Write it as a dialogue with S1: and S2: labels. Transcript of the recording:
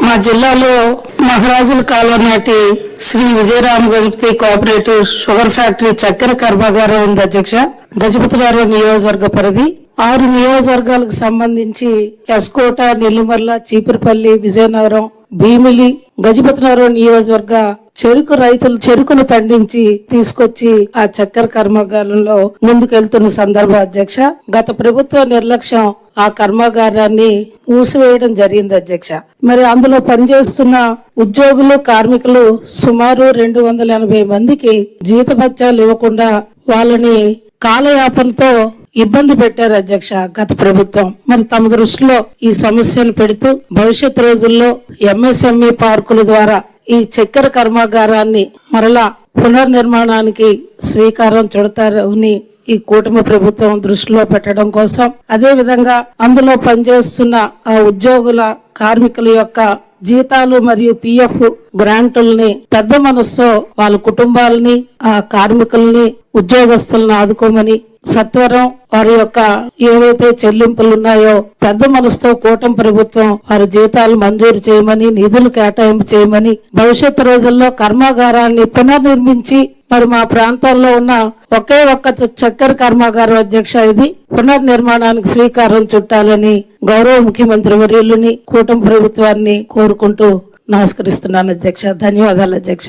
S1: మా జిల్లాలో మహారాజుల కాలం నాటి Shri Vijayarama Gajapathi cooperative sugar factory చక్కెర కర్మాగారం ఉంది అధ్యక్ష. గజపతినగరం నియోజకవర్గ పరిధి 6 నియోజకవర్గాలకు సంబంధించి ఎస్కోట, నెల్లిమర్ల, చీపురుపల్లి, విజయనగరం, భీమిలి, గజపతినగరం నియోజకవర్గ చెరుకు రైతులు చెరుకును పండించి తీసుకొచ్చి ఆ చక్కెర కర్మాగారంలో ముందుకెళ్తున్న సందర్భం అధ్యక్ష. గత ప్రభుత్వ నిర్లక్ష్యం ఆ కర్మాగారాన్ని మూసివేయడం జరిగింది అధ్యక్ష. మరి అందులో పనిచేస్తున్న ఉద్యోగులు, కార్మికులు సుమారు 280 మందికి జీతభత్యాలు ఇవ్వకుండా వాళ్ళని కాలయాపనతో ఇబ్బంది పెట్టారు అధ్యక్ష గత ప్రభుత్వం. మరి తమ దృష్టిలో ఈ సమస్యను పెడుతూ భవిష్యత్ రోజుల్లో ఎంఎస్ఎంఈ పార్కుల ద్వారా ఈ చక్కెర కర్మాగారాన్ని మరలా పునర్నిర్మాణానికి స్వీకారం చుడతారని ఈ కూటమి ప్రభుత్వం దృష్టిలో పెట్టడం కోసం, అదే విధంగా అందులో పనిచేస్తున్న ఆ ఉద్యోగుల, కార్మికుల యొక్క జీతాలు మరియు పిఎఫ్ గ్రాంటుల్ని పెద్ద మనసుతో వాళ్ళ కుటుంబాలని, ఆ కార్మికుల్ని, ఉద్యోగస్తులను ఆదుకోమని, సత్వరం వారి యొక్క ఏవైతే చెల్లింపులు ఉన్నాయో పెద్ద మనసుతో కూటమి ప్రభుత్వం వారి జీతాలు మంజూరు చేయమని, నిధులు కేటాయింపు చేయమని, భవిష్యత్తు రోజుల్లో కర్మాగారాన్ని పునర్నిర్మించి మరి మా ప్రాంతాల్లో ఉన్న ఒకే ఒక్క చక్కెర కర్మాగారం అధ్యక్ష ఇది పునర్నిర్మాణానికి స్వీకారం చుట్టాలని గౌరవ ముఖ్యమంత్రి వర్యులని, కూటమి ప్రభుత్వాన్ని కోరుకుంటూ నమస్కరిస్తున్నాను అధ్యక్ష. ధన్యవాదాలు అధ్యక్ష.